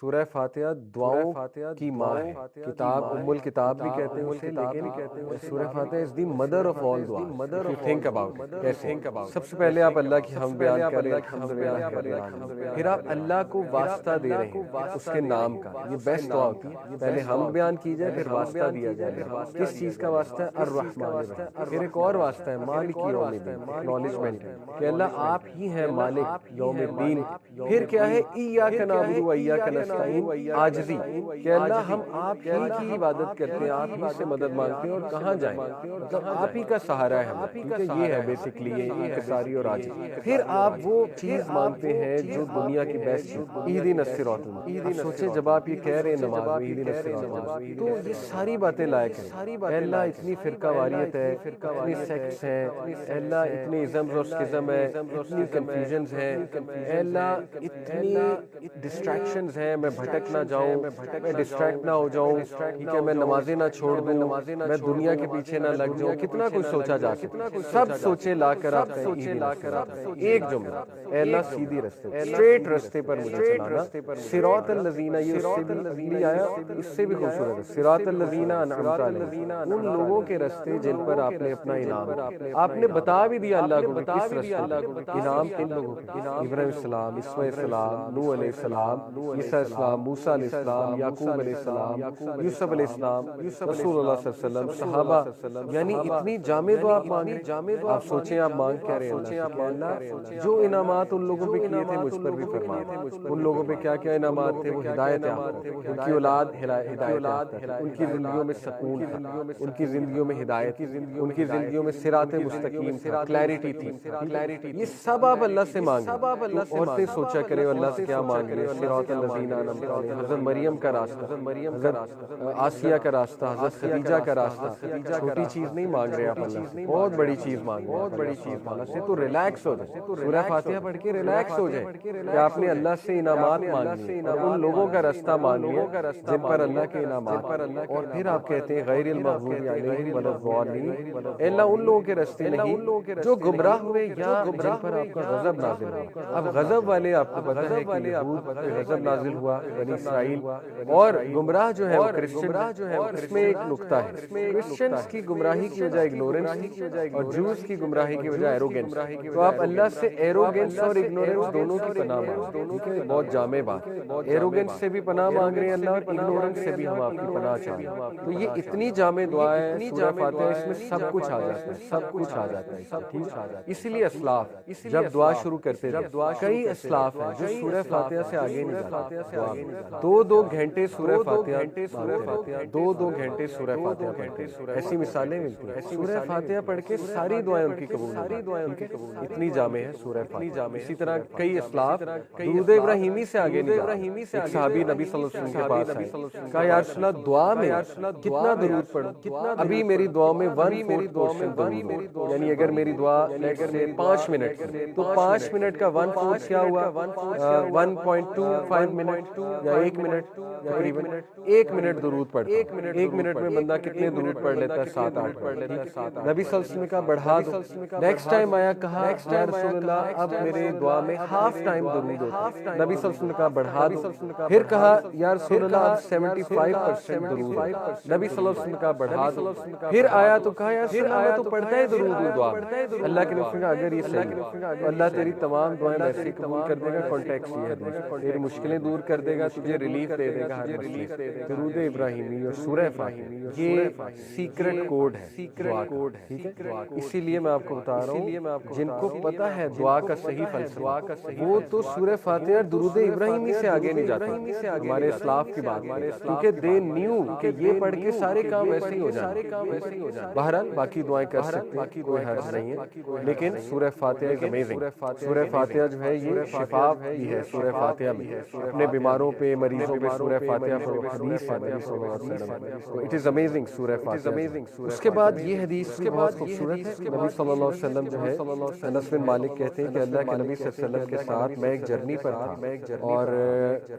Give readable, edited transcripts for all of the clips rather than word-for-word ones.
سورہ فاتحہ دعاؤں کی ماں ہے، کتاب ام الکتاب بھی کہتے ہیں اسے، لیکن سورہ فاتحہ از دی مدر آف آل دعا. If you think about it، کیسے؟ سب سے پہلے آپ اللہ کی حمد بیان کر رہے ہیں، پھر آپ اللہ کو واسطہ دے رہے ہیں اس کے نام کا. یہ بیسٹ دعا ہوتی ہے، پہلے حمد بیان کی جائے پھر واسطہ دیا جائے. کس چیز کا واسطہ ہے؟ الرحمن الرحیم. پھر ایک اور واسطہ ہے مالک یوم الدین، ایکنالجمنٹ ہے کہ اللہ آپ ہی ہیں مالک یوم الدین. پھر کیا ہے؟ ایاک نعبد و ایاک نستعین، عاجزی کہ اللہ ہم آپ ہی کی عبادت کرتے ہیں، آپ ہی سے مدد مانگتے ہیں، اور کہاں جائیں؟ مطلب آپ ہی کا سہارا ہے ہمیں، کیونکہ یہ ہے بیسکلی یہ انکساری اور عاجزی. پھر آپ وہ چیز مانگتے ہیں جو دنیا کی بیسٹ ہے، اہدنا الصراط المستقیم. اب سوچیں جب آپ یہ کہہ رہے ہیں نماز میں اہدنا الصراط المستقیم، تو یہ ساری باتیں لائق ہیں. اے اللہ اتنی فرقہ واریت ہے، اتنی سیکٹس ہیں، اے اللہ اتنے ازمز اور اسکزم ہے، اتنی کنفیوژنز ہیں، اے اللہ اتنی ڈسٹریکشنز ہیں، میں بھٹک نہ جاؤں، میں ڈسٹریکٹ نہ ہو جاؤں، ٹھیک ہے، میں نمازیں نہ چھوڑ دوں، میں دنیا کے پیچھے نہ لگ جاؤں. کتنا کچھ سوچا جا سکتا ہے، سب سوچے لا کر آپ ایک جملہ، اے اللہ سیدھی رستے، اسٹریٹ رستے پر مجھے چلانا. صراط الذین، یہ اس سے بھی آیا، اس سے بھی خوبصورت ہے. صراط الذین انعمت علیہم، ان لوگوں کے رستے جن پر آپ نے اپنا انعام، آپ نے بتا بھی دیا اللہ کو کہ کس رستے انعام کن لوگوں کو. ابراہیم السلام، اسماعیل السلام، نوح علیہ السلام، عیسیٰ علیہ السلام، موسیٰ علیہ السلام، یعقوب علیہ السلام، یوسف علیہ السلام، رسول اللہ صلی اللہ علیہ وسلم، صحابہ. یعنی اتنی جامع دعا آپ مانگ رہے ہیں. آپ سوچیں آپ مانگ کیا رہے ہیں اللہ، جو انعامات ان لوگوں پہ کیے تھے مجھ پر بھی فرما. ان لوگوں پہ کیا کیا انعامات تھے؟ وہ ہدایت یافتہ، ان کی اولاد ہدایت، ان کی زندگیوں میں سکون تھا، ان کی زندگیوں میں ہدایت، ان کی زندگیوں میں صراط مستقیم تھا، کلیرٹی تھی. یہ سب آپ اللہ سے مانگیں. عورتیں سوچا کرے اللہ سے کیا مانگ رہے ہیں؟ صراط الذین انعمت علیہم، حضرت مریم کا راستہ، حضرت آسیہ کا راستہ، حضرت خدیجہ کا راستہ. چھوٹی چیز نہیں مانگ رہے آپ اللہ سے، بہت بڑی چیز مانگ رہے ہیں. بہت بڑی چیز اللہ سے تو ریلیکس ہو جائے، سورہ فاتحہ پڑھ کے ریلیکس ہو جائے کہ آپ نے اللہ سے انعامات مانگے، ان لوگوں کا راستہ مان لیا جن پر اللہ کے انعامات. اور پھر آپ کہتے ہیں غیر المغضوب علیہم ولا الضالین، اے اللہ ان لوگوں کے راستے نہیں جو گمراہ ہوئے یا جن پر آپ کا غضب نازل ہوا. اب غضب والے آپ کو پتہ ہے کہ یہود پہ غضب نازل ہوا، بنی اسرائیل. اور گمراہ جو ہے وہ کرسچن جو ہے، اس میں ایک نقطہ ہے، کرسچنز کی گمراہی کی وجہ اگنورنس اور جوز کی گمراہی کی وجہ ایروگنس. تو آپ اللہ سے ایروگنس اور اگنورنس دونوں کی پناہ مانگیں. بہت جامع بات، ایروگنس سے بھی پناہ مانگ رہے ہیں اللہ، اور اگنورنس سے بھی ہم آپ کی پناہ چاہتے ہیں. تو یہ اتنی جامع دعا ہے سورہ فاتحہ، اس میں سب کچھ آ جاتا ہے، سب کچھ آ جاتا ہے، سب کچھ آ جاتا ہے. اسی لیے اسلاف جب دعا شروع کرتے تھے، کئی اسلاف ہیں جو سورہ فاتحہ سے آگے نہیں جاتے. دو گھنٹے سورہ فاتحہ، دو گھنٹے سورہ فاتحہ پڑھتے ہیں. ایسی مثالیں ملتی ہیں. سورہ فاتحہ پڑھ کے ساری دعائیں ان کی قبول ہوتی ہیں. اتنی جامع ہے سورہ فاتحہ. اسی طرح کئی اسلاف درود ابراہیمی سے آگے نہیں جاتے. ایک صحابی نبی صلی اللہ علیہ وسلم کے پاس آئے، کہا یا رسول اللہ دعا میں کتنا درود پڑھوں؟ ابھی میری دعا میں 1/4 پورشن درود ہو، یعنی اگر میری دعا 5 منٹ تو 5 منٹ کا 1/4 کیا ہوا؟ 1.25 منٹ یا 1 منٹ، تقریباً 1 منٹ درود پڑھتا. 1 منٹ میں بندہ کتنے درود پڑھ لیتا ہے؟ 7-8 پڑھ لیتا ہے. نبی صلی اللہ علیہ وسلم کا بڑھا دو. نیکسٹ ٹائم آیا، کہا یا رسول اللہ اب میرے دعا میں ہاف ٹائم درود ہوتا ہے. نبی صلی اللہ علیہ وسلم کا بڑھا دو. پھر کہا یا رسول اللہ اب 75% درود ہوتا ہے. نبی صلی اللہ علیہ وسلم کا بڑھا دو. پھر آیا تو کہا یا رسول اللہ تو پڑھتا ہے درود دعا میں. اللہ کے نبی نے کہا اگر یہ صحیح ہے تو اللہ تیری تمام دعائیں ویسے ہی قبول کر دے گا. کانٹیکسٹ یہ ہے، تیری مشکلیں دور کر دے گا، تجھے ریلیف دے دے گا ہر مسئلے سے. درود ابراہیمی اور سورہ فاتحہ یہ سیکرٹ کوڈ ہے دعا کا، ٹھیک ہے. اسی لیے میں آپ کو بتا رہا ہوں جن کو پتہ ہے دعا کا صحیح فلسفہ، وہ تو سورہ فاتحہ اور درود ابراہیمی سے آگے نہیں جاتا. ہمارے اسلاف کی بات، کیونکہ دے نیو کہ یہ پڑھ کے سارے کام ویسے ہی ہو جائیں. بہرحال باقی دعائیں کر سکتے، کوئی حرج نہیں ہے، لیکن سورہ فاتحہ از امیزنگ. سورہ فاتحہ جو ہے یہ شفا بھی ہے. سورہ فاتحہ بھی اپنے بیماروں پہ، مریضوں پہ سورہ فاتحہ پڑھو. حدیث ہے نبی صلی اللہ علیہ وسلم، اٹ از امیزنگ سورہ فاتحہ. اس کے بعد یہ حدیث بھی بہت خوبصورت ہے. نبی صلی اللہ علیہ وسلم جو ہے، انس بن مالک کہتے ہیں کہ اللہ کے نبی صلی اللہ علیہ وسلم کے ساتھ میں ایک جرنی پر تھا، اور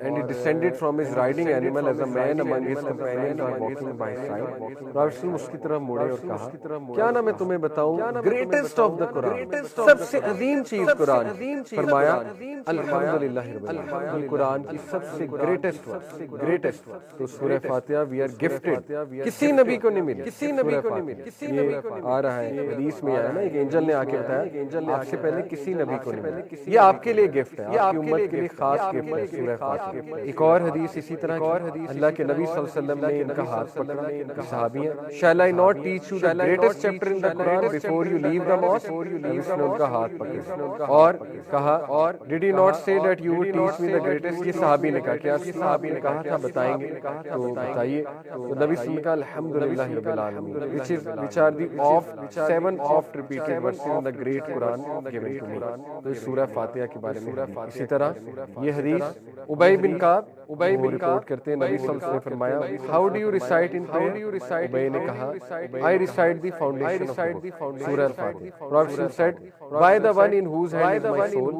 and he descended from his riding animal as a man among his companions were walking by his side. رسول اس کی طرف مڑے اور کہا کیا نہ میں تمہیں بتاؤں گریٹسٹ آف دا قرآن، سب سے عظیم چیز قرآن. فرمایا الحمدللہ رب العالمین، قرآن کی سب سے گریٹسٹ تو سورہ فاتحہ وی آر گفٹڈ، کسی نبی کو نہیں ملی، کسی نبی کو نہیں ملی. یہ آ رہا ہے حدیث میں آیا نا، ایک اینجل نے آ کے بتایا آپ سے پہلے کسی نبی کو نہیں ملی. یہ آپ کے لیے گفٹ ہے، آپ کی امت کے لیے خاص گفٹ ہے سورہ فاتحہ. ایک اور حدیث اسی طرح کی، اللہ کے نبی صلی اللہ علیہ وسلم نے ان کا ہاتھ پکڑا، صحابی ہیں، shall I not teach you the greatest chapter in the Quran before you leave the mosque؟ اس نے ان کا ہاتھ پکڑا اور کہا did you not say that you would teach me the greatest؟ یہ صحابی نے کہا، کیا صحابی نے کہا تھا بتائیں گے تو بتائیے. تو نبی صلی اللہ علیہ وسلم کا الحمدللہ رب العالمین which are the seven oft repeated verses in the great Quran given to me. تو اس سورہ فاتحہ کے بارے میں اسی طرح یہ حدیث ابی بن کعب رپورٹ کرتے ہیں، نبی صلی اللہ علیہ وسلم نے فرمایا how do you recite in prayer؟ ابی نے کہا I recite the foundation of سورہ الفاتحہ. Prophet said by the one in whose hand is my soul,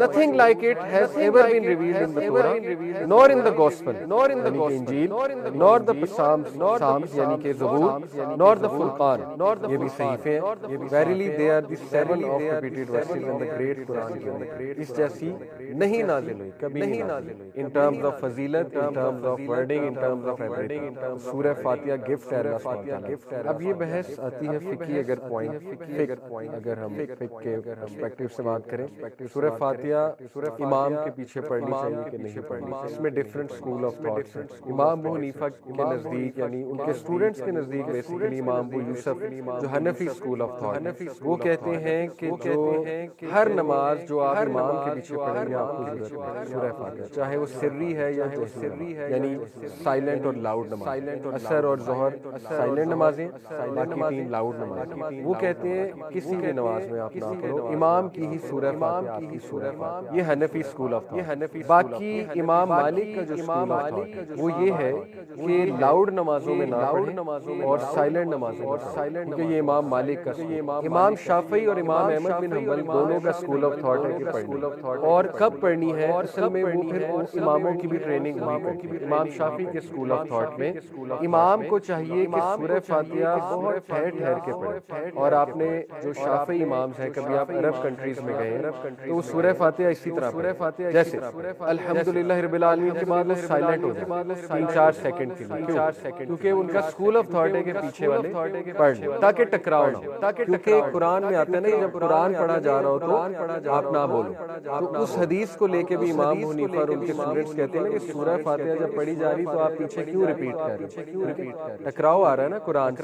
nothing like it has ever been revealed in the Torah nor in the Gospel nor in the Injil nor the Psalms یعنی کہ زبور nor the Furqan، یہ بھی صحیفے ہیں. Verily they are the seven of repeated verses in the great Quran. اس جیسی نہیں نازل ہوئی، کبھی نہیں نازل ہوئی in terms of فضیلت، in terms of wording، in terms of everything. سورہ فاتحہ گفٹ ہے اللہ سبحانہ وتعالی. اب یہ بحث آتی ہے فقہی اگر پوائنٹ، اگر ہم فقہ کے پرسپیکٹیو سے بات کریں، سورہ فاتحہ امام کے پیچھے پڑھنی چاہیے کہ نہیں پڑھنی چاہیے. اس میں ڈفرینٹ اسکول آف تھاٹس ہیں. امام ابو حنیفہ کے نزدیک، یعنی ان کے اسٹوڈنٹس کے نزدیک بیسیکلی امام ابو یوسف جو حنفی اسکول آف تھاٹ، وہ کہتے ہیں کہ جو ہر نماز جو آپ امام کے پیچھے پڑھیں گے آپ کو ضرورت ہے سورہ فاتحہ، چاہے وہ سری ہے یا جہری ہے، یعنی سائلنٹ اور لاؤڈ نماز. عصر اور ظہر سائلنٹ نمازیں، باقی تین لاؤڈ نمازیں. وہ کہتے ہیں کسی بھی نماز میں آپ نہ پڑھو، امام کی ہی سورہ فاتحہ کی سورہ فاتحہ. یہ حنفی اسکول آف تھاٹ. باقی امام مالک کا جو اسکول آف تھاٹ وہ یہ ہے کہ لاؤڈ نمازوں میں نہ پڑھیں اور سائلنٹ نمازوں میں، کیونکہ یہ امام مالک کا. امام شافعی اور امام احمد بن حنبل دونوں کا اسکول آف تھاٹ ہے کہ پڑھنی اور کب پڑھنی ہے. اصل میں وہ پھر اماموں کی بھی ٹریننگ ہوئی. امام شافعی کے اسکول آف تھاٹ میں امام کو چاہیے کہ سورہ فاتحہ بہت ٹھہر کے پڑھے. اور آپ نے جو شافعی امامز ہیں، کبھی آپ عرب کنٹریز میں گئے تو وہ سورہ فاتحہ اسی طرح پڑھے، جیسے الحمدللہ رب العالمین کے بعد وہ سائلنٹ ہو جائے 3-4 سیکنڈ کے لیے، کیونکہ ان کا اسکول آف تھاٹ ہے کہ پیچھے والے پڑھ لیں تاکہ ٹکراؤ نہ ہو. کیونکہ قرآن میں آتا ہے نا، جب قرآن پڑھا جا رہا ہو تو آپ نہ بولو. تو اس حدیث کو لے کے بھی امام ابو حنیفہ اور ان کے اسٹوڈنٹس کہتے ہیں کہ سورہ فاتحہ جب پڑھی جا رہی تو آپ پیچھے کیوں ریپیٹ کر رہے ہیں؟ ٹکراؤ آ رہا ہے نا قرآن.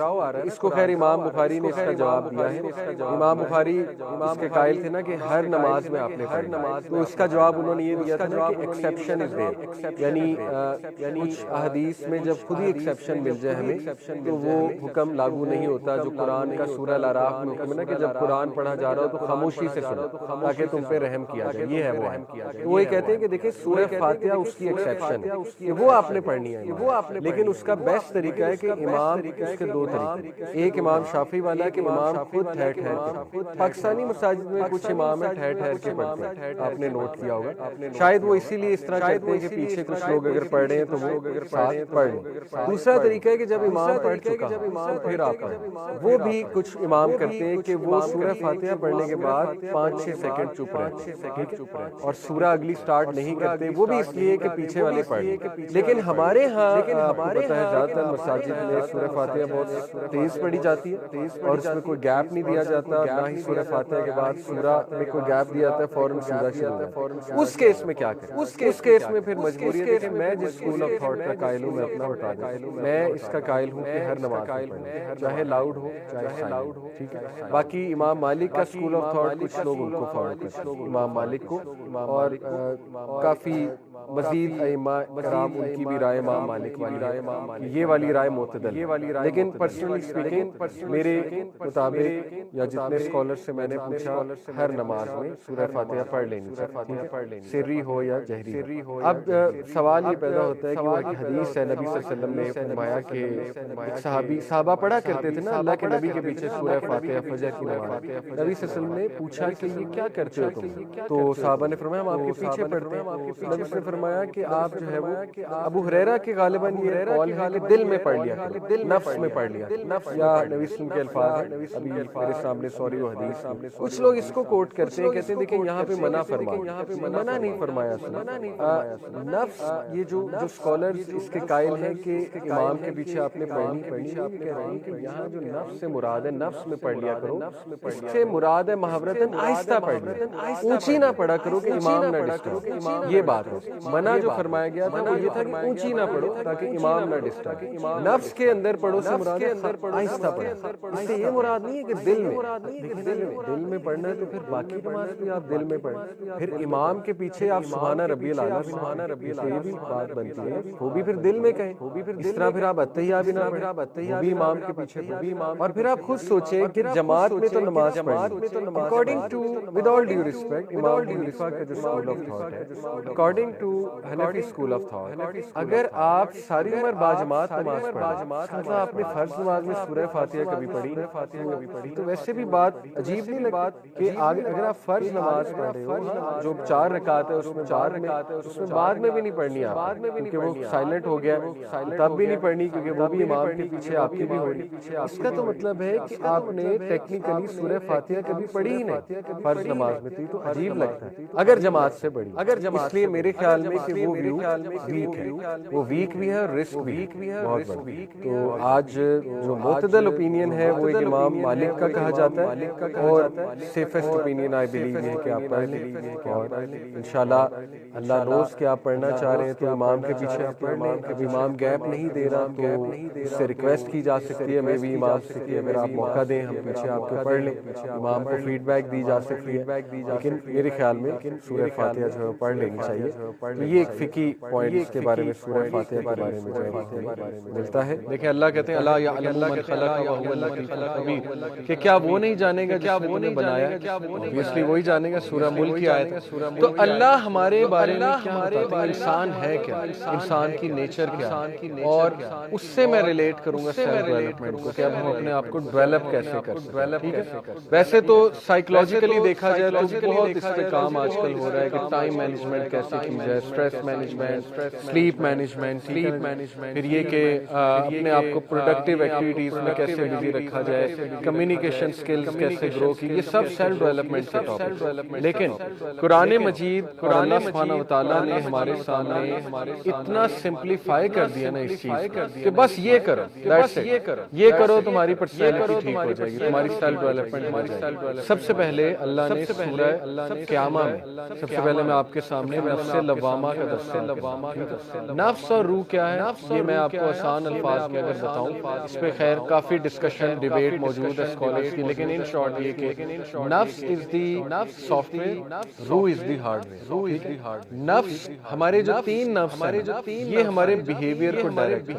اس کو خیر امام بخاری نے اس کا جواب دیا ہے. امام بخاری اس کے قائل تھے نا کہ ہر نماز میں آپ نے پڑھنا، تو اس کا جواب انہوں نے یہ دیا تھا کہ ایکسیپشن از دیر، یعنی کچھ احادیث میں جب خود ہی ایکسیپشن مل جائے ہمیں تو وہ حکم لاگو نہیں ہوتا جو قرآن کا سورہ الاعراف میں حکم ہے نا کہ جب قرآن پڑھا جا رہا ہو تو خاموشی سے سنو تاکہ تم پہ رحم کیا جائے. یہ ہے وہ ہے. تو وہ یہ کہتے ہیں کہ دیکھیں سورہ فاتحہ اس کی ایکسیپشن ہے کہ وہ آپ نے پڑھنی ہے، لیکن اس کا بیسٹ طریقہ ہے کہ امام اس کے دو طریقے. ایک امام شافعی والا کہ امام خود ٹھہر کے، پاکستانی مساجد میں کچھ امام ہے ٹھہر کے پڑھتے ہیں، آپ نے نوٹ کیا ہوگا. شاید وہ اسی لیے اس طرح کرتے ہیں کہ پیچھے کچھ لوگ اگر پڑھ رہے ہیں تو وہ ساتھ پڑھ لیں. دوسرا طریقہ ہے کہ جب امام پڑھ چکا تو پھر آپ پڑھیں. وہ بھی کچھ امام کرتے ہیں کہ وہ سورہ فاتحہ پڑھنے کے بعد 5-6 سیکنڈ چپ رہے اور سورہ اگلی سٹارٹ نہیں کرتے. وہ بھی اس لیے کہ پیچھے والے پڑھ لیں. لیکن ہمارے ہاں پتہ ہے زیادہ تر مساجد میں سورہ فاتحہ بہت تیز پڑھی جاتی ہے اور اس میں کوئی گیپ نہیں دیا جاتا، نہ ہی سورہ فاتحہ کے بعد سورہ میں کوئی گیپ دیا جاتا ہے، فوراً سورہ شروع ہوتا ہے. اس کیس میں کیا کریں؟ اس کیس میں پھر مجبوری ہے کہ میں جس اسکول آف تھاٹ کا قائل ہوں میں اپنا بتا دوں، میں اس کا قائل ہوں کہ ہر نماز پڑھیں چاہے لاؤڈ ہو چاہے سائلنٹ ہو. ٹھیک ہے. باقی امام مالک کا اسکول آف تھاٹ کچھ لوگ ان کو فالو کرتے ہیں، امام مالک کو، اور کافی مزید ائمہ کرام ان کی بھی رائے امام مالک والی رائے، یہ والی رائے معتدل. لیکن پرسنلی اسپیکنگ میرے مطابق یا جتنے اسکالر سے میں نے پوچھا ہر نماز میں سورہ فاتحہ پڑھ لینی چاہیے، سری ہو یا جہری ہو. اب سوال یہ پیدا ہوتا ہے کہ وہ ایک حدیث ہے نبی صلی اللہ علیہ وسلم نے فرمایا کہ صحابہ پڑھا کرتے تھے نا اللہ کے نبی کے پیچھے سورہ فاتحہ فجر کی نماز. نبی صلی اللہ علیہ وسلم نے پوچھا کہ یہ کیا کرتے ہو تم؟ تو صحابہ نے فرمایا ہم آپ کے پیچھے پڑھتے ہیں. نبی صلی اللہ علیہ وسلم نے فرمایا کہ آپ جو ہے وہ ابو ہریرہ کے غالباً یہ قول ہے کہ دل میں پڑھ لیا کرو، دل نفس میں پڑھ لیا، یا نبی وسلم کے الفاظ ہیں ابھی میرے سامنے، سوری وہ حدیث، کچھ لوگ اس کو کوٹ کرتے ہیں، کہتے ہیں دیکھیں یہاں پہ منع فرمایا، منع نہیں فرمایا، نفس یہ جو اسکالرز اس کے قائل ہیں کہ امام کے پیچھے آپ نے پڑھنی پڑھنی، کہہ رہے ہیں کہ یہاں جو نفس سے مراد ہے، نفس میں پڑھ لیا کرو، اس سے مراد ہے محاورتاً آہستہ پڑھ لیا، اونچی نہ پڑھا کرو کہ امام نہ ڈسٹرب، یہ بات ہے۔ منع جو فرمایا گیا تھا وہ یہ تھا کہ اونچی نہ پڑھو تاکہ امام نہ ڈسٹرب، نفس کے اندر پڑھو سے مراد ہے آہستہ پڑھو، اس سے یہ مراد نہیں ہے کہ دل میں، دل میں پڑھنا ہے تو پھر باقی نماز بھی آپ دل میں پڑھیں، پھر امام کے پیچھے آپ سبحان ربی الاعلیٰ، سبحان ربی الاعلیٰ، یہ بھی بات بنتی ہے، وہ بھی پھر دل میں کہیں، اس طرح پھر آپ اتحیہ بھی نہ پڑھیں، وہ بھی امام کے پیچھے، اور پھر آپ خود سوچیں کہ جماعت میں تو نماز پڑھیں، according to with all due respect امام حنیفہ کا جو اسکول آف تھاٹ ہے، اکارڈنگ ٹو حنفی اسکول آف تھاٹ، اگر آپ ساری عمر باجماعت نماز پڑھیں، مطلب آپ نے فرض نماز میں سورہ فاتحہ کبھی پڑھی، تو ویسے بھی بات عجیب نہیں لگتی کہ اگر آپ فرض نماز پڑھ رہے ہو جو 4 رکعت ہے، اس میں بعد میں بھی نہیں پڑھنی آپ، کیونکہ وہ سائلنٹ ہو گیا، تب بھی نہیں پڑھنی کیونکہ وہ بھی امام کے پیچھے آپ کی بھی ہو رہی، اس کا تو مطلب ہے کہ آپ نے ٹیکنیکلی سورہ فاتحہ کبھی پڑھی ہی نہیں، فرض نماز میں تھی، تو عجیب لگتا ہے اگر جماعت سے پڑھی، اس لیے میرے خیال میں کہ وہ ویو ویک ہے، وہ ویک بھی ہے اور رسک بھی ہے بہت بڑی۔ تو آج جو معتدل اوپینین ہے وہ ایک امام مالک کا کہا جاتا ہے، اور سیفسٹ اوپینین آئی بلیو یہ ہے کہ آپ پڑھ لیں، اور انشاءاللہ اللہ نوز کہ آپ پڑھنا چاہ رہے ہیں تو امام کے پیچھے آپ پڑھ لیں، اب امام گیپ نہیں دے رہا تو اس سے ریکویسٹ کی جا سکتی ہے، میں بھی امام سے کہ اگر آپ موقع دیں ہم پیچھے آپ کو پڑھ لیں، امام کو فیڈ بیک دی جا سکتی ہے، لیکن میرے خیال میں سورہ فاتحہ جو ہے پڑھ لینی چاہیے۔ تو یہ ایک فقہی پوائنٹ اس کے بارے میں سورہ فاتحہ کے بارے میں جو ہے ملتا ہے۔ دیکھیں اللہ کہتے ہیں الا یعلم من خلق وهو اللطیف الخبیر، کہ کیا وہ نہیں جانے گا جس نے تمہیں بنایا ہے، obviously وہی جانے گا، سورہ ملک کی آیت ہے۔ تو اللہ ہمارے بارے میں کیا بتاتا ہے، انسان ہے کیا، انسان کی نیچر کیا ہے، اور اس سے میں ریلیٹ کروں گا سیلف ڈیولپمنٹ کو کہ اب ہم اپنے آپ کو ڈیولپ کیسے کر سکتے ہیں۔ ویسے تو سائیکولوجیکلی دیکھا جائے تو بہت اس پہ کام آج کل ہو رہا ہے کہ ٹائم مینجمنٹ کیسے کی جائے، اسٹریس مینجمنٹ، سلیپ مینجمنٹ، پھر یہ کہ اپنے آپ کو پروڈکٹیو ایکٹیویٹیز میں کیسے بزی رکھا جائے، کمیونیکیشن سکلز کیسے گرو کی، یہ سب سیلف ڈیولپمنٹ کے ٹاپک، لیکن قرآن مجید اور اللہ سبحانہ وتعالیٰ نے ہمارے سامنے اتنا سمپلیفائی کر دیا نا اس چیز کہ بس یہ کرو، یہ کرو تمہاری پرسنالٹی ٹھیک ہو جائے گی، تمہاری سیلف ڈیولپمنٹ ہو جائے گی۔ سب سے پہلے اللہ نے سورہ قیامہ میں سب سے پہلے میں آپ کے سامنے نفس لوامہ کا دستہ، نفس اور روح کیا ہے یہ میں آپ کو آسان الفاظ میں اگر بتاؤں، اس پہ خیر کافی ڈسکشن ڈیبیٹ موجود ہے اسکالرز کی، لیکن ان شارٹ یہ کہ نفس از دی سافٹ ویئر، روح از دی ہارڈ ویئر۔ نفس ہمارے جو 3 نفس ہیں یہ ہمارے بیہیویئر کو ڈائریکٹ،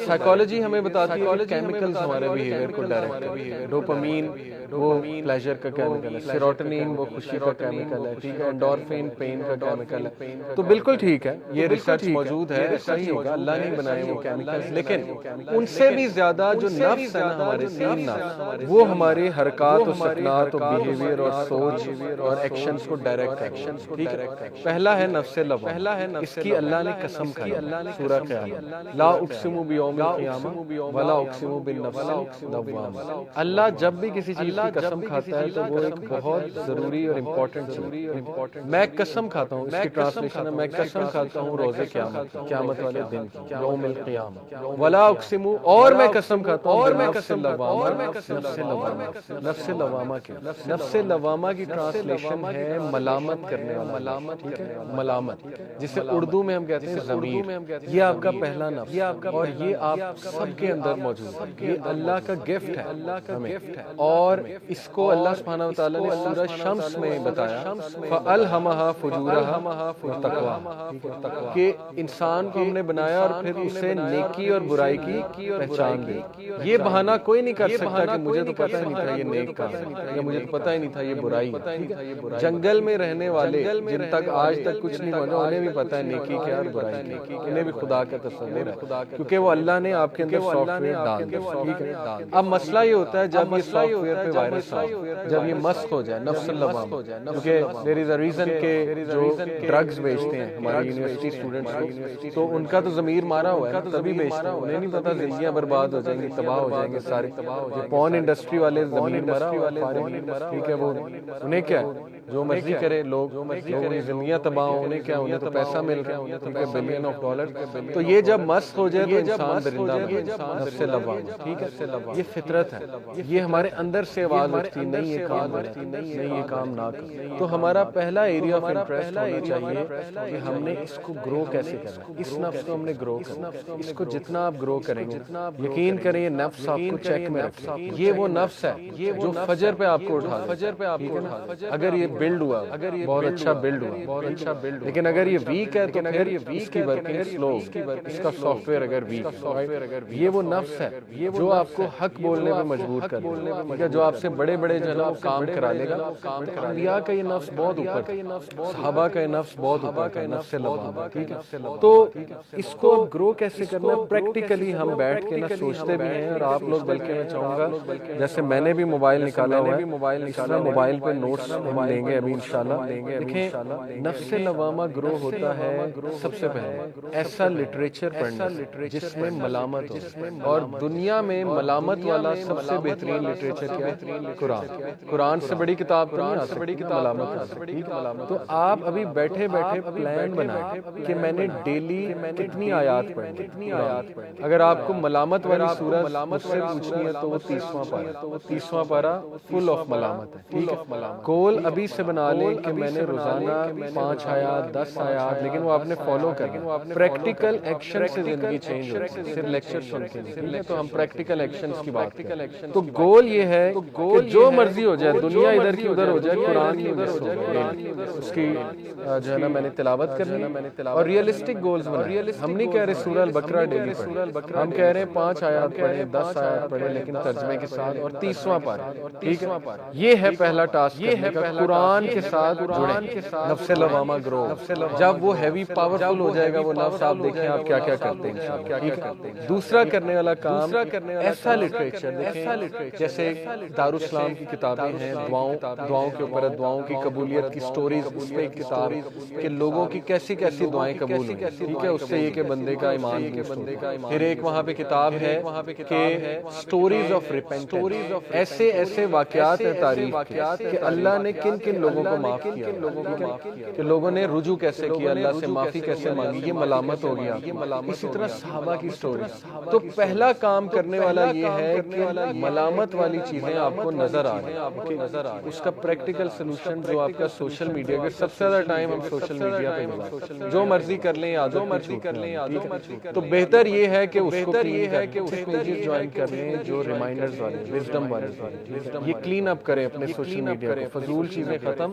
سائیکالوجی ہمیں بتاتی ہے کہ کیمیکلز ہمارے بیہیویئر کو ڈائریکٹ کرتی ہے، ڈوپامین وہ پلیجر کا کیمیکل ہے، سیروٹونین وہ خوشی کا کیمیکل ہے، ٹھیک ہے، انڈورفین پین کا کیمیکل ہے، تو بالکل ٹھیک ہے، یہ ریسرچ موجود ہے، صحیح ہوگا، اللہ نے بنائے وہ کیمیکلز، لیکن ان سے بھی زیادہ جو نفس ہے نا ہمارے 3 نفس، وہ ہمارے حرکات و سکنات و بیہیویئر اور سوچ اور ایکشنز کو ڈائریکٹ کرتے ہیں، ٹھیک ہے۔ پہلا ہے نفس لوامہ، اس کی اللہ نے قسم کھائی سورہ قیامہ، لا اقسم بیوم القیامہ ولا اقسم بالنفس اللوامہ۔ اللہ جب بھی کسی چیز کی قسم کھاتا ہے تو وہ ایک بہت ضروری اور امپورٹنٹ چیز، میں قسم کھاتا ہوں، اس کی ٹرانسلیشن ہے میں قسم کھاتا ہوں روز قیامت، قیامت والے دن کی، یوم القیامہ، ولا اقسم، اور میں قسم کھاتا ہوں بالنفس اللوامہ، نفس لوامہ کی، نفس لوامہ کی ٹرانسلیشن ہے ملامت کرنے والا، ٹھیک ہے، ملامت، جسے اردو میں ہم کہتے ہیں ضمیر، یہ آپ کا پہلا نفس، اور یہ آپ سب کے اندر موجود ہے، یہ اللہ کا گفٹ ہے ہمیں، اور اس کو اللہ سبحانہ وتعالیٰ نے سورہ شمس میں بتایا، فَأَلْهَمَهَا فُجُورَهَا وَتَقْوَاهَا، کہ انسان کو ہم نے بنایا اور پھر اسے نیکی اور برائی کی پہچان دی۔ یہ بہانہ کوئی نہیں کر سکتا کہ مجھے تو پتہ ہی نہیں تھا یہ نیک کام ہے، یا مجھے تو پتہ ہی نہیں تھا یہ برائی ہے۔ جنگل میں رہنے والے جن تک آج تک کچھ نہیں پہنچا، انہیں بھی پتہ ہے نیکی کیا اور برائی کیا، انہیں بھی خدا کا تصور ہے، کیونکہ وہ اللہ نے آپ کے اندر سافٹ ویئر ڈال دیا، ٹھیک ہے۔ اب مسئلہ یہ ہوتا ہے جب یہ سافٹ ویئر پہ وائرس آئے، جب یہ مسخ ہو جائے، نفس اللوامہ، کیونکہ دیر از اے ریزن کہ جو ڈرگز بیچتے ہیں ہیں ہماری یونیورسٹی اسٹوڈنٹس کو، تو ان کا تو ضمیر مارا ہوا ہے، تبھی بیچتے ہیں، انہیں نہیں پتا زندگیاں برباد ہو جائیں گی، تباہ ہو جائیں گے سارے. پورن انڈسٹری والے ضمیر مرا ٹھیک ہے، وہ انہیں کیا ہے جو مرضی کرے، لوگوں کی زندگیاں تباہ ہوں، انہیں کیا، انہیں تو پیسہ مل رہا ہے، ٹھیک ہے، بلین آف ڈالر. تو یہ جب مست ہو جائے تو انسان درندہ نفس لوامہ، ٹھیک ہے، یہ فطرت ہے، یہ ہمارے اندر سے آواز اٹھتی نہیں یہ کام نہیں، یہ کام نہ کرو. تو ہمارا پہلا ایریا آف انٹرسٹ ہونا چاہیے کہ ہم نے اس کو گرو کیسے کرنا ہے، اس نفس کو ہم نے گرو کرنا. اس کو جتنا آپ گرو کریں گے، یقین کریں یہ نفس آپ کو چیک میں رکھے. یہ وہ نفس ہے جو فجر پہ آپ کو اٹھا دے. اگر یہ بلڈ ہوا، بہت اچھا بلڈ ہوا، لیکن اگر یہ ویک ہے تو پھر اس کی ورکنگ سلو، اس کا سافٹ ویئر اگر ویک ہے. یہ وہ نفس ہے جو آپ کو حق بولنے پہ مجبور کر دے گا، جو آپ سے بڑے بڑے جو ہے نا کام کرا لے گا. انبیاء کا یہ نفس بہت اوپر ہے، صحابہ کا یہ نفس بہت اوپر ہے، نفس لوامہ، ٹھیک ہے. تو اس کو گرو کیسے کرنا ہے، پریکٹیکلی ہم بیٹھ کے نہ سوچتے بھی ہیں، اور آپ لوگ بلکہ میں چاہوں گا جیسے میں نے بھی موبائل نکالا ہوا ہے، اس طرح موبائل پہ نوٹس ہم لیں گے ابھی انشاءاللہ. دیکھیں نفس لوامہ گرو ہوتا ہے سب سے پہلے ایسا لٹریچر پڑھنا جس میں ملامت ہو، اور دنیا میں ملامت والا سب سے بہترین لٹریچر کیا ہے؟ قرآن سے بڑی کتاب ملامت. تو آپ ابھی بیٹھے بیٹھے پلان بنائیں کہ میں نے ڈیلی کتنی آیات پڑھنی. اگر آپ کو ملامت والی سورت مجھ سے پوچھنی ہے تو وہ 30واں پارہ فل آف ملامت ہے، ٹھیک ہے. گول ابھی سے بنا لیں کہ میں نے روزانہ 5 آیات 10 آیات، لیکن وہ آپ نے فالو کرنا. پریکٹیکل ایکشن سے زندگی چینج ہوتی ہے، صرف لیکچر سن کے نہیں. تو ہم پریکٹیکل ایکشنز کی بات کریں. تو گول یہ ہے کہ جو مرضی ہو جائے، دنیا ادھر کی ادھر ہو جائے، قرآن کی مس ہو جائے، اس کی جو ہے نا میں نے تلاوت کرنی ہے. اور ریئلسٹک گولز بنائیں. ہم نہیں کہہ رہے سورہ البقرہ ڈیلی پڑھیں، ہم کہہ رہے ہیں 5 آیات پڑھیں، 10 آیات پڑھیں، لیکن ترجمے کے ساتھ، اور 30واں پارہ، ٹھیک ہے. یہ ہے پہلا ٹاسک کرنے کا، قرآن کے ساتھ جڑیں. نفس لوامہ گرو جب وہ ہیوی پاورفل ہو جائے گا وہ نفس، آپ دیکھیں آپ کیا کیا کرتے ہیں انشاءاللہ. دوسرا کرنے والا کام ایسا لٹریچر دیکھیں جیسے دارالاسلام کی کتابیں ہیں، دعاؤں کے اوپر، دعاؤں کی قبولیت کی سٹوریز، اس پہ ایک کتاب کہ لوگوں کی کیسی کیسی دعائیں قبول ہوئی، ٹھیک ہے. اس سے یہ کہ بندے کا ایمان بوسٹ ہوتا ہے. پھر ایک وہاں پہ کتاب ہے کہ سٹوریز آف ریپینٹنس، ایسے ایسے واقعات ہیں تاریخ کے کہ اللہ نے کن کن لوگوں کو معاف کیا، کہ لوگوں نے رجوع کیسے کیا، اللہ سے معافی کیسے مانگی. یہ ملامت ہو گیا. اسی طرح صحابہ کی سٹوری. تو پہلا کام کرنے والا یہ ہے کہ ملامت والی چیزیں آپ کو نظر آ رہی ہیں، اس کا پریکٹیکل سلوشن جو آپ کا سوشل میڈیا کا سب سے زیادہ ٹائم ہم سوشل میڈیا پہ گزارتے، جو مرضی کر لیں، تو بہتر یہ ہے کہ اس کو پیجز جوائن کر لیں جو ریمائنڈرز والے، وزڈم والے. یہ کلین اپ کریں اپنے سوشل میڈیا کو، فضول چیزیں ختم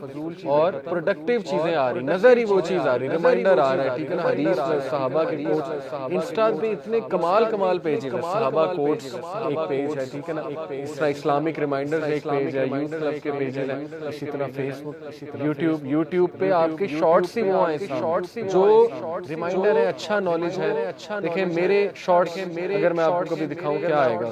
اور پروڈکٹیو چیزیں آ رہی، نظر ہی وہ چیز آ رہی، ریمائنڈر آ رہا ہے، ٹھیک ہے نا. حدیث صحابہ کے کوٹس انسٹا پہ اتنے کمال پیجز ہیں، صحابہ کوٹس ایک پیج ہے، ٹھیک ہے نا. اس طرح اسلامک ریمائنڈرز ایک پیج ہے، یوتھ کلب کے پیجز ہیں. اسی طرح فیس بک، یوٹیوب پہ آپ کے شارٹس ہی وہ ہیں جو ریمائنڈر ہے، اچھا نالج ہے. دیکھیں میرے شارٹس اگر میں آپ کو کبھی دکھاؤں کیا آئے گا،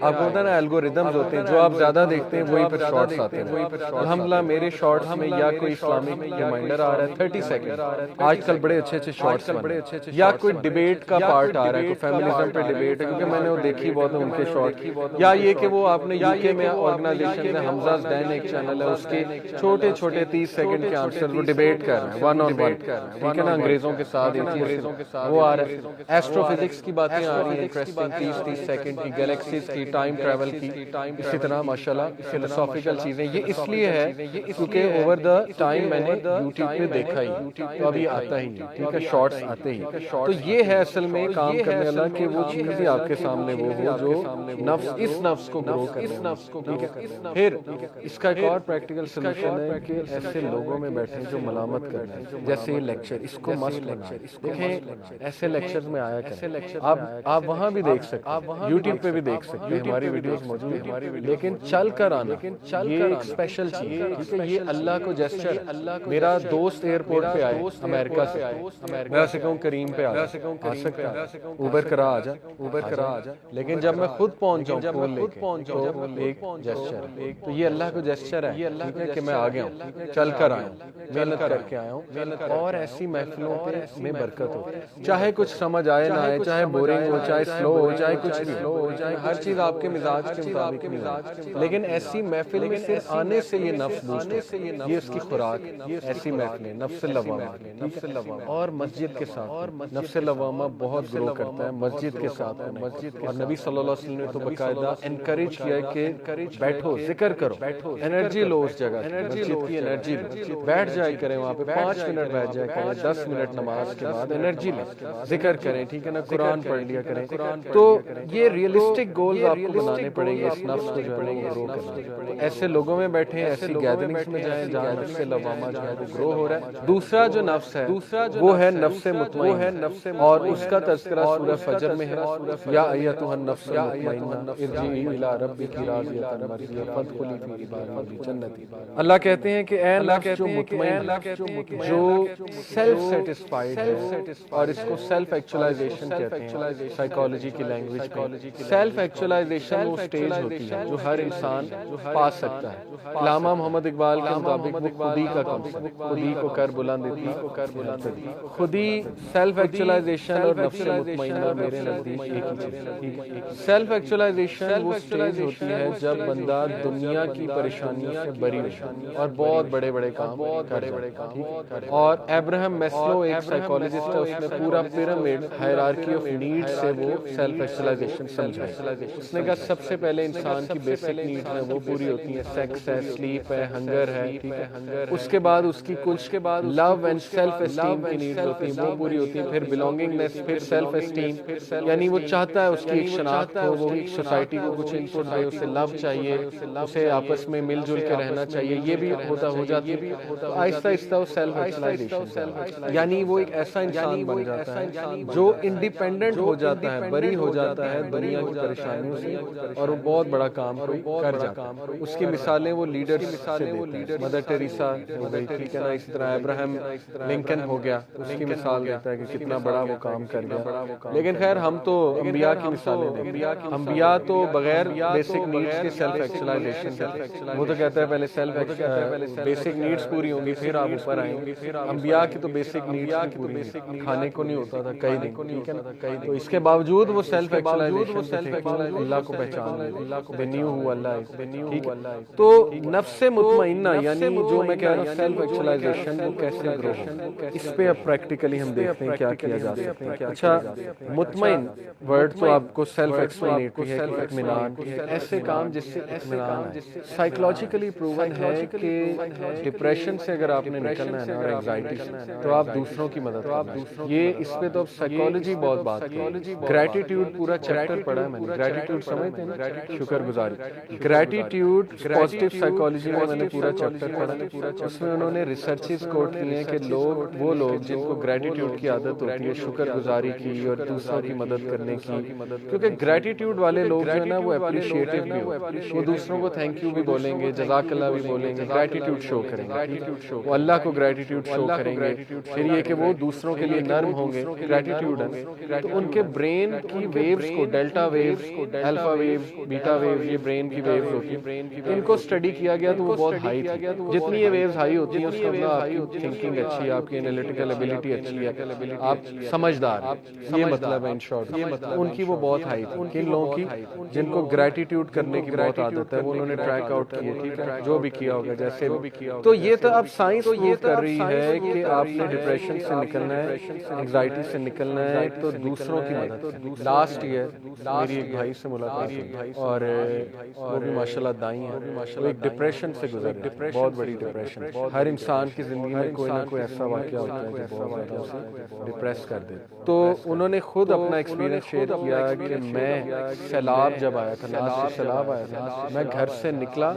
آپ کو پتا نا الگوریدمز ہوتے ہیں، جو آپ زیادہ دیکھتے ہیں وہی پر شارٹس آتے ہیں. الحمدللہ میرے شارٹس میں یا کوئی اسلامک ریمائنڈر آ رہا ہے 30 سیکنڈ، آج کل بڑے اچھے شارٹس بنے، یا کوئی ڈیبیٹ کا پارٹ آ رہا ہے، کوئی فیمنزم پہ ڈیبیٹ ہے، کیونکہ میں نے وہ دیکھی بہت ان کے شارٹ. یا یہ کہ وہ آپ نے یو کے میں آرگنائزیشن ہے حمزہ دین ایک چینل ہے، اس کے چھوٹے 30 سیکنڈ کے آنسر وہ ڈیبیٹ کر رہے ہیں، 1 on 1، ٹھیک ہے نا، انگریزوں کے ساتھ وہ آ رہا ہے. ایسٹرو فزکس کی باتیں آ رہی ہیں انٹرسٹنگ، 30 سیکنڈ کی، گیلیکسیز کی، ٹائم ٹریول کی. اسی طرح ماشاءاللہ فلسافیکل چیزیں. یہ اس لیے ہے کیونکہ اوور دا ٹائم میں نے یوٹیوب پہ دیکھا ہی، تو ابھی آتا ہی، ٹھیک ہے، شارٹس آتے ہی. تو یہ ہے اصل میں کام کرنے والا کہ وہ چیز ہی آپ کے سامنے وہ ہو جو اس نفس کو گرو کرے. پھر اس کا ایک اور پریکٹیکل سولوشن ہے کہ ایسے لوگوں میں بیٹھے جو ملامت کر رہے ہیں، جیسے یہ لیکچر، اس کو مسٹ لیکچر دیکھیں، ایسے لیکچرز میں آیا کریں. آپ وہاں بھی دیکھ سکتے ہیں، یوٹیوب پہ بھی دیکھ سکتے ہیں، ہماری ویڈیوز موجود ہیں، لیکن چل کر آنا یہ ایک اسپیشل چیز ہے، ٹھیک ہے. یہ اللہ کو جسچر. میرا دوست ایئرپورٹ پہ آئے امریکہ سے، میں اسے کہوں کریم پہ آ سکتا ہے، اوبر کرا آ جا، لیکن جب میں خود پہنچ جاؤں پھول لے کے تو ایک جسچر. تو یہ اللہ کو جسچر ہے، ٹھیک ہے، کہ میں آ گیا ہوں، چل کر آیا ہوں، محنت کر کے آیا ہوں، اور ایسی محفلوں میں برکت ہو، چاہے کچھ سمجھ آئے نہ آئے، چاہے بورنگ ہو، چاہے سلو ہو، چاہے کچھ بھی ہو، چاہے ہر چیز آپ کے مزاج کے مطابق نہیں ہو، لیکن ایسی محفل میں صرف آنے سے یہ نفس بوسٹ ہوتا ہے، یہ اس کی خوراک، ایسی محفلیں نفس لوامہ اور مسجد کے ساتھ نفس لوامہ بہت گرو کرتا ہے مسجد کے ساتھ، اور نبی صلی اللہ علیہ وسلم نے تو باقاعدہ انکریج کیا کہ بیٹھو ذکر کرو، انرجی لو اس جگہ، مسجد کی انرجی لو، بیٹھ جائے کریں وہاں پہ 5 منٹ بیٹھ جائے کریں، 10 منٹ نماز کے بعد انرجی لیں، ذکر کریں، ٹھیک ہے نا، قرآن پڑھ لیا کریں۔ تو یہ ریئلسٹک گولز آپ کو بنانے پڑیں گے اس نفس کو جو ہے وہ گرو کرنا۔ ایسے لوگوں میں بیٹھیں، ایسی گیدرنگز میں جائیں جہاں نفس لوامہ جو ہے وہ گرو ہو رہا ہے۔ دوسرا جو نفس ہے وہ ہے نفس مطمئنہ، اور اس کا تذکرہ سورہ فجر میں ہے، یا ایتھا النفس المطمئنہ ارجعی الی ربک راضیۃ مرضیہ فادخلی فی عبادی جنتی۔ اللہ کہتے ہیں کہ اے نفس جو مطمئن، جو سیلف سیٹسفائیڈ ہے، اور اس کو سیلف ایکچولائزیشن کہتے ہیں سائیکالوجی کی لینگویج میں۔ سیلف ایکچولائزیشن وہ سٹیج ہوتی ہے جو ہر انسان پا سکتا ہے۔ علامہ محمد اقبال کے مطابق وہ خودی کا کنسپٹ، خودی کو کر بلند اتنا، خودی سیلف ایکچولائزیشن اور نفس مطمئنہ میرے نزدیک ایک ہی چیز ہے۔ سیلف ایکچولائزیشن وہ سٹیج ہوتی ہے جب بندہ دنیا کی پریشانیوں سے بری ہو اور بہت بڑے بڑے کام کر جاتا ہے۔ اور ایبراہم میسلو ایک سائیکالوجسٹ ہے، اس نے پورا پیرامڈ ہائرارکی آف نیڈ سے وہ سیلف ایکچولائزیشن سمجھا۔ اس نے کہا سب سے پہلے انسان کی بیسک نیڈ ہیں وہ پوری ہوتی ہیں، سیکس ہے، سلیپ ہے، ہنگر ہے، اس کے بعد اس کی کچھ لو اینڈ سیلف اسٹیم کی نیڈ ہوتی ہیں وہ پوری ہوتی ہیں، پھر بلونگنگنیس، پھر سیلف اسٹیم، یعنی وہ چاہتا ہے اس کی ایک شناخت ہو، وہ ایک سوسائٹی کو کچھ انپٹ دے، اسے لو چاہیے، اسے آپس میں مل جل کے رہنا چاہیے، یہ بھی ہو جاتی ہے۔ آہستہ آہستہ وہ سیلف ایکچولائزیشن، یعنی وہ ایک ایسا انسان بن جاتا ہے جو انڈیپینڈنٹ ہو جاتا ہے، بری ہو جاتا ہے دنیا کی پریشانیوں سے، اور وہ بہت بڑا کام کر جاتا ہے۔ اس کی مثالیں وہ لیڈرز سے دیتا ہے، مدر ٹیریسا ہو گئی، ٹھیک ہے نا، اس طرح ابراہم لنکن ہو گیا، اس کی مثال دیتا ہے کہ کتنا بڑا وہ کام کر گیا۔ لیکن خیر ہم تو انبیاء کی مثالیں دیں گے، انبیاء تو بغیر بیسک نیڈز کے سیلف ایکچولائزیشن کرتے، وہ تو کہتا ہے پہلے بیسک نیڈز پوری ہوں گی پھر آپ اوپر آئیں گے۔ انبیاء کی تو بیسک نیڈز پوری نہیں، کھانے کو نہیں ہوتا تھا کئی دن، ٹھیک ہے نا، تو اس کے باوجود وہ سیلف ایکچولائزیشن اللہ کو پہچان لے، they knew who Allah is، ٹھیک ہے۔ تو نفس مطمئنہ یعنی جو میں کہہ رہا ہوں سیلف ایکچولائزیشن وہ کیسے گرو ہو، اس پہ اب پریکٹیکلی ہم دیکھتے ہیں کیا کیا جا سکتا ہے۔ اچھا، مطمئن ورڈ تو آپ کو سیلف ایکسپلینیٹری ہے کہ اطمینان، ایسے کام جس سے اطمینان ہے۔ سائیکولوجیکلی پروون ہے کہ ڈپریشن سے اگر آپ نے نکلنا ہے نا اور اینگزائٹی سے، تو آپ دوسروں کی مدد کریں، یہ اس پہ تو اب سائیکالوجی بہت بات ہے۔ گریٹیٹیوڈ پورا چیپٹر پڑھا ہے میں نے، گریٹیٹیوڈ سمجھتے ہیں نا، شکر گزاری، گریٹیٹیوڈ پازیٹیو سائیکالوجی میں میں نے پورا چیپٹر پڑھا، اس میں انہوں نے ریسرچز کوٹ کیے ہیں کہ وہ لوگ جن کو گریٹیٹیوڈ کی عادت ہوتی ہے، شکر گزاری کی اور دوسروں کی مدد کرنے کی، کیونکہ گریٹیٹیوڈ والے لوگ جو ہے نا وہ اپریشیٹو بھی ہوتے ہیں، وہ دوسروں کو تھینک یو بھی بولیں گے، جزاک اللہ بھی بولیں گے، گریٹیٹیوڈ شو کریں گے، وہ اللہ کو گریٹیٹیوڈ شو کریں گے، پھر یہ کہ وہ دوسروں کے لیے نرم ہوں گے، گریٹیٹیوڈ ہے تو ان کے برین کی ویوز کو، ڈیلٹا ویوز، الفا ویوز، بیٹا ویوز، یہ برین کی ویوز ہوتی ہیں، ان کو اسٹڈی کیا گیا تو وہ بہت ہائی تھی، جتنی یہ ویوز ہائی ہوتی ہیں اس کا مطلب آپ کی تھنکنگ اچھی ہے، آپ کی انالیٹیکل ایبیلٹی اچھی ہے، آپ سمجھدار، یہ مطلب ہے ان شارٹ، ان کی وہ بہت ہائی تھی۔ کن لوگوں کی؟ جن کو گریٹیٹیوڈ کرنے کی بہت عادت ہے، وہ انہوں نے ٹریک آؤٹ کیے، ٹھیک ہے، جو بھی کیا ہوگا جیسے بھی، تو یہ تو اب سائنس پروو کر رہی ہے کہ آپ نے ڈپریشن سے نکلنا ہے، انگزائٹی سے نکلنا ہے تو دوسروں کی مدد۔ لاسٹ ایئر میری ایک بھائی سے ملاقات ہوئی اور وہ بھی ماشاءاللہ دائی ہیں، وہ ایک ڈپریشن سے گزرے، بہت بڑی ڈپریشن۔ ہر انسان کی زندگی میں کوئی نہ کوئی ایسا واقعہ ہوتا ہے جو بہت زیادہ اسے ڈپریس کر دے، تو انہوں نے خود اپنا ایکسپیرینس شیئر کیا کہ میں سیلاب جب آیا تھا، ناز سے سیلاب آیا تھا، میں گھر سے نکلا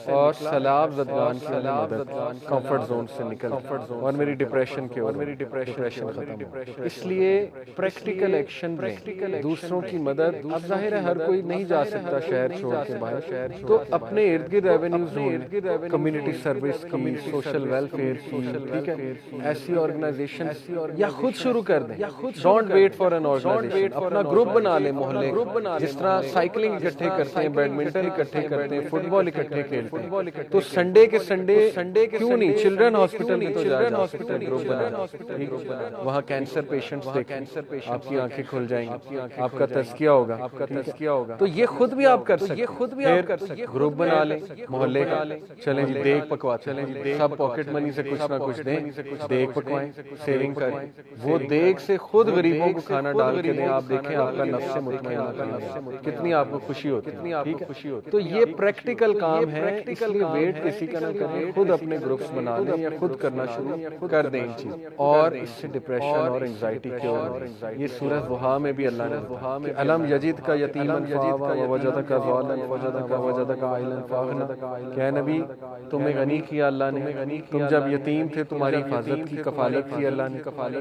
اور سیلاب زدگان کی مدد، کمفرٹ زون سے نکل اور میری ڈپریشن کے ڈپریشن ختم۔ اس لیے پریکٹیکل ایکشن لیں، دوسروں کی مدد۔ اب ظاہر ہے ہر کوئی نہیں جا سکتا شہر چھوڑ کے باہر، تو اپنے ارد گرد ایونیوز ڈھونڈیں، کمیونٹی سروس کی، سوشل ویلفیئر کی، ٹھیک ہے، ایسی آرگنائزیشن، یا خود شروع کر دیں، don't wait for an organization, اپنا گروپ بنا لیں محلے، جس طرح سائیکلنگ اکٹھے کرتے ہیں، بیڈمنٹن اکٹھے کرتے ہیں، فٹ بال اکٹھے کھیلتے ہیں، تو سنڈے کے سنڈے کیوں نہیں چلڈرن ہاسپٹل میں تو جا ہاسپٹل گروپ بنانا، وہاں کینسر پیشنٹس دیکھیں، آپ کی آنکھیں کھل جائیں گی، آپ کا تزکیہ ہوگا، تو یہ خود بھی آپ کر سکتے، گروپ بنا لیں محلے کا، چلیں جی دیگ پکواتے ہیں، سب پاکٹ منی سے کچھ نہ کچھ دیں، دیگ پکوائیں، سیونگ کریں، وہ دیگ سے خود غریبوں کو کھانا ڈال کے دیں، آپ دیکھیں آپ کا نفس مطمئنہ کتنی آپ کو خوشی ہوتی ہے۔ تو یہ پریکٹیکل کام ہے، اس لیے ویٹ کسی کا نہ کریں، خود اپنے گروپس بنا لیں یا خود کرنا شروع کر دیں ان چیز، اور اس سے ڈپریشن اور انگزائٹی کیور۔ یہ سورہ ضحیٰ میں بھی اللہ نے بتایا کہ الم یجد کا یتیما فآویٰ ووجدک ضالا فہدی ووجدک عائلا فاغنی، کہ اے نبی تمہیں غنی کیا اللہ نے، تم جب یتیم تھے تمہاری حفاظت کی کفالت کی اللہ نے،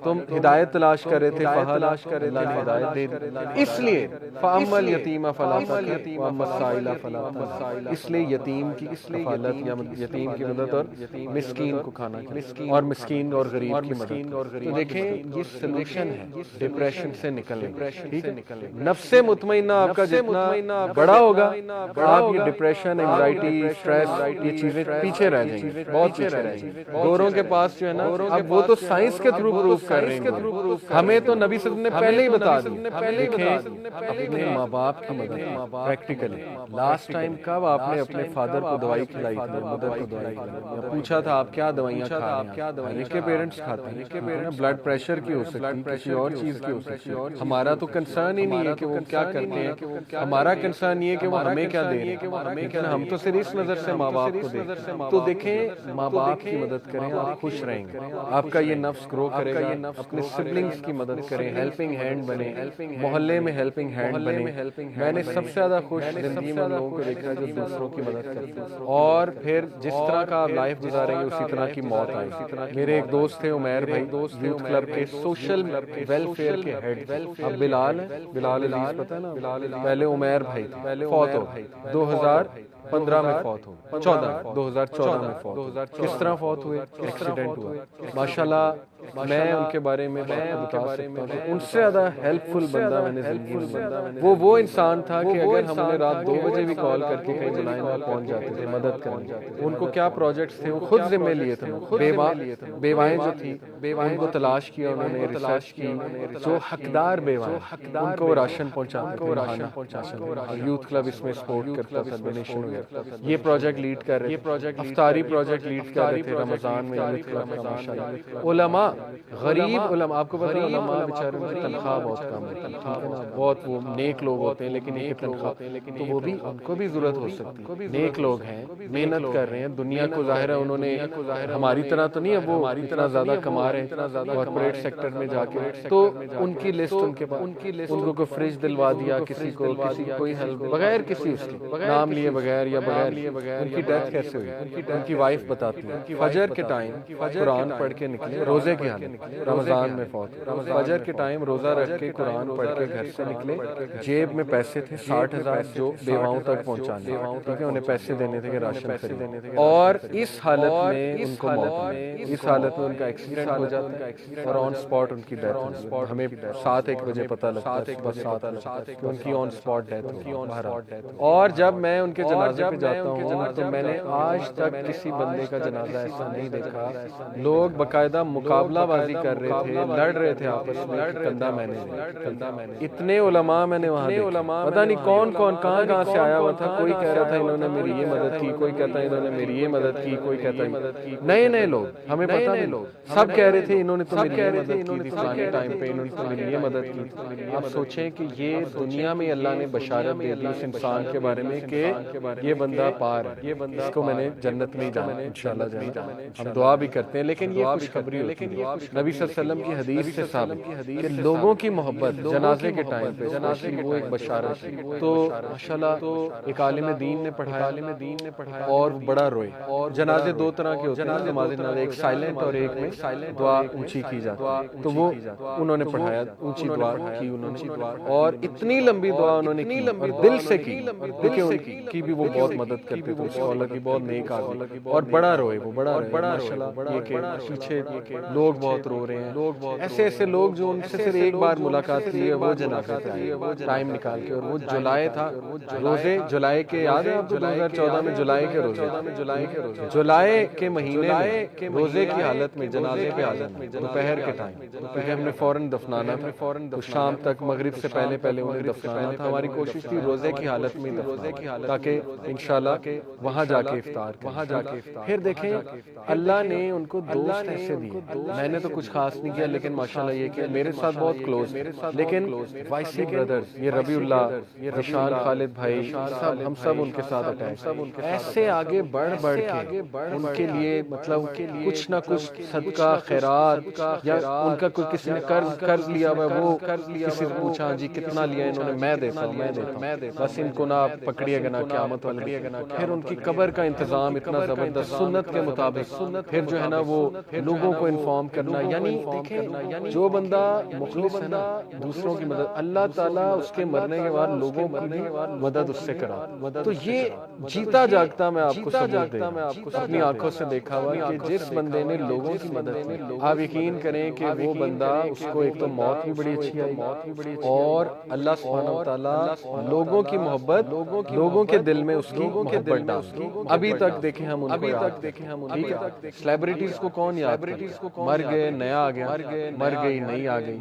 تم ہدایت تلاش کر رہے تھے فہدی، اللہ نے ہدایت دے دی، اس لیے فاما الیتیم فلا تقہر واما السائل فلا تنہر، اس لیے یتیم کی کفالت یا یتیم کی مدد اور مسکین کو کھانا کھلانا، اور مسکین اور غریب کی مدد۔ تو دیکھیں یہ سلوشن ہے ڈپریشن سے نکلنے، ٹھیک ہے؟ نفس مطمئنہ آپ کا جتنا بڑا ہوگا، آپ یہ ڈپریشن، انگزائٹی، اسٹریس، یہ چیزیں پیچھے رہ جائیں گے، بہت پیچھے رہ جائیں گے۔ گوروں کے پاس جو ہے نا، اب وہ تو سائنس کے تھرو پروف کر رہے ہیں، ہمیں تو نبی صلی اللہ علیہ وسلم نے پہلے ہی بتا دیا۔ دیکھیں اپنے ماں باپ کی مدد پریکٹیکلی، لاسٹ ٹائم کب آپ نے اپنے فادر کو دوائی کھلائی تھی، مدر کو دوائی کھلائی، یا پوچھا تھا آپ کیا دوائیاں کھا رہے ہیں؟ کے پیرنٹس کھاتے ہیں، بلڈ پریشر کی ہو سکتی ہے، کسی اور چیز کی ہو سکتی ہے، ہمارا تو کنسرن ہی نہیں ہے کہ وہ کیا کرتے ہیں، ہمارا کنسرن یہ ہے کہ وہ ہمیں کیا دے رہے ہیں، لیکن ہم تو صرف اس نظر سے ماں باپ کو دیکھتے ہیں۔ تو دیکھیں ماں باپ کی مدد کریں، آپ خوش رہیں گے، آپ کا یہ نفس گرو کرے گا، اپنے سبلنگز کی مدد کریں، ہیلپنگ ہینڈ بنیں، محلے میں ہیلپنگ ہینڈ بنیں۔ میں نے سب سے زیادہ خوش زندگی میں لوگوں کو دیکھا جو دوسروں کی مدد کرتے ہیں، اور پھر جس طرح کا آپ لائف گزاریں گے اسی طرح کی موت آئے گی۔ میرے ایک دوست تھے عمیر بھائی، یوتھ کلب کے سوشل ویلفیئر کے ہیڈ، اب بلال عزیز پتہ ہے نا، پہلے عمیر بھائی تھے، فوت ہو 2015 میں فوت ہو، 2014 میں فوت ہو۔ کس طرح فوت ہوئے؟ ایکسیڈنٹ ہوا۔ ماشاءاللہ میں ان کے بارے میں بتا سکتا ہوں، ان سے زیادہ ہیلپ فل بندہ میں نے زندگی میں، وہ انسان تھا کہ اگر ہم نے رات 2 بجے بھی کال کر کے کہیں بلائیں نہ پہنچ جاتے تھے مدد کرنے۔ ان کو کیا پروجیکٹس تھے، وہ خود ذمہ لیے تھے، بیوائیں جو تھی ان کو تلاش کیا انہوں نے، ریسرچ کی، جو حقدار بیوائیں ان کو راشن پہنچاتے تھے، یوتھ کلب اس میں سپورٹ کرتا تھا، ڈونیشن وغیرہ۔ یہ پروجیکٹ لیڈ کر رہے تھے، افطاری پروجیکٹ لیڈ کر رہے تھے رمضان میں یوتھ کلب کا، ماشاءاللہ۔ علماء، غریب علماء، آپ کو پتہ ہے علماء بیچارے کی تنخواہ بہت کم ہے، بہت وہ نیک لوگ ہوتے ہیں لیکن ایک تنخواہ، تو وہ بھی ان کو بھی ضرورت ہو سکتی ہے، نیک لوگ ہیں، محنت کر رہے ہیں، دنیا کو ظاہر ہے انہوں نے ہماری طرح تو نہیں، اب وہ اتنا زیادہ کما رہے ہیں کارپوریٹ سیکٹر میں جا کے، تو ان کی لسٹ ان کے پاس، ان کو کوئی فریج دلوا دیا، کسی کو کوئی ہیلپ بغیر کسی اس کے نام لیے بغیر یا بغیر، ان کی ڈیتھ کیسے ہوئی؟ ان کی وائف بتاتی ہے فجر کے ٹائم قرآن پڑھ کے نکلے، روزے کی حالت، رمضان میں فوت، فجر کے ٹائم روزہ رکھ کے قرآن پڑھ کے گھر سے نکلے، جیب میں پیسے تھے 60,000 جو بیواؤں تک پہنچانے، ٹھیک ہے، انہیں پیسے دینے تھے کہ راشن خریدنے، اور اس حالت میں ان کو موت ہوئی، اس حالت میں ان کا ایکسیڈنٹ ہو جاتا ہے اور آن سپاٹ ان کی ڈیتھ ہوتی ہے۔ ہمیں 7-1 بجے پتہ لگتا ہے، صبح 7 کہ ان کی آن سپاٹ ڈیتھ ہوئی۔ اور جب میں ان کے جنازے پہ جاتا ہوں تو میں نے آج تک کسی بندے کا جنازہ ایسا نہیں دیکھا، لوگ باقاعدہ مقابلہ بازی کر رہے تھے، لڑ رہے تھے آپس میں، کندھا میں نے، اتنے علماء میں نے وہاں دیکھے، پتہ نہیں کون کہاں سے آیا ہوا تھا، کوئی کہہ رہا تھا انہوں نے میری یہ مدد کی، کوئی کہتا ہے انہوں نے میری یہ مدد کی، کوئی کہتا ہے نئے لوگ، ہمیں پتہ نہیں، سب کہہ رہے تھے انہوں نے تو میری یہ مدد کی تھی فلانے ٹائم پہ، انہوں نے تو میری یہ مدد کی تھی۔ آپ سوچیں کہ یہ دنیا میں اللہ نے بشارت دے دی اس انسان کے بارے میں کہ یہ بندہ پار ہے، اس کو میں نے جنت میں ہی جانا ہے انشاءاللہ جانا، ہم دعا بھی کرتے ہیں، لیکن یہ خوشخبری ہوتی ہے، نبی صلی اللہ علیہ وسلم کی حدیث سے ثابت کہ لوگوں کی محبت جنازے کے ٹائم پہ وہ ایک بشارت ہے۔ تو ماشاءاللہ ایک عالم دین نے پڑھایا اور بڑا روئے، اور جنازے 2 طرح کے ہوتے ہیں، نماز جنازے ایک سائلنٹ اور ایک میں دعا اونچی کی جاتی ہے، تو وہ انہوں نے پڑھایا، اونچی دعا کی انہوں نے، اور اتنی لمبی دعا انہوں نے کی اور دل سے کی، کیونکہ ان کی بھی وہ بہت مدد کرتے تھے، اسکالر کی بہت نیک آدمی، اور بڑا روئے وہ، بڑا ماشاءاللہ، یہ کہ پیچھے لوگ بہت رو رہے ہیں، ایسے لوگ جو ان سے صرف ایک بار ملاقات کی ہے وہ جنازے پہ آئے ٹائم نکال کے، اور وہ جولائی تھا، روزے جولائی کے، یاد ہے آپ کو 2014 میں جولائی کے روزے، جولائی کے مہینے میں روزے کی حالت میں جنازے پہ آ جانا دوپہر کے ٹائم، کیونکہ ہم نے فوراً دفنانا تھا، تو شام تک مغرب سے پہلے انہیں دفنانا تھا۔ ہماری کوشش تھی روزے کی حالت میں تاکہ انشاءاللہ وہاں جا کے افطار کریں۔ پھر دیکھیں اللہ نے ان کو دوست ایسے دیے، میں نے تو کچھ خاص نہیں کیا، لیکن ماشاءاللہ یہ کہ میرے ساتھ بہت کلوز، لیکن وائسی بردرز، یہ ربیع اللہ، یہ رشان خالد بھائی، ہم سب ان کے ساتھ اٹیچ، ایسے آگے بڑھ کے ان کے لیے مطلب کچھ نہ کچھ صدقہ خیرات، یا ان کا کوئی کسی نے قرض لیا ہوا ہے، وہ کسی سے پوچھا جی کتنا لیا انہوں نے، میں دیتا ہوں، بس ان کو نہ پکڑیے گا نہ قیامت والے۔ پھر ان کی قبر کا انتظام اتنا زبردست سنت کے مطابق، پھر جو ہے نا وہ لوگوں کو انفارم کرنا، یعنی دیکھیں جو بندہ مخلص ہے نا دوسروں کی مدد، اللہ تعالیٰ اس کے مرنے کے بعد لوگوں کی بھی مدد اس سے کرا۔ تو یہ جیتا جاگتا میں آپ کو ثبوت دے اپنی آنکھوں سے دیکھا ہوا کہ جس بندے نے لوگوں کی مدد کی، آپ یقین کریں کہ وہ بندہ اس کو ایک تو موت بھی بڑی اچھی آئی، اور اللہ سبحانہ وتعالیٰ لوگوں کی محبت، لوگوں کے دل میں اس کی محبت ڈالتی۔ ابھی تک دیکھیں ہم ان کو یاد کرتے ہیں، سیلیبریٹیز کو کون یاد کرتا ہے؟ مر گئے نیا آ گیا، مر گئی نئی آ گئی،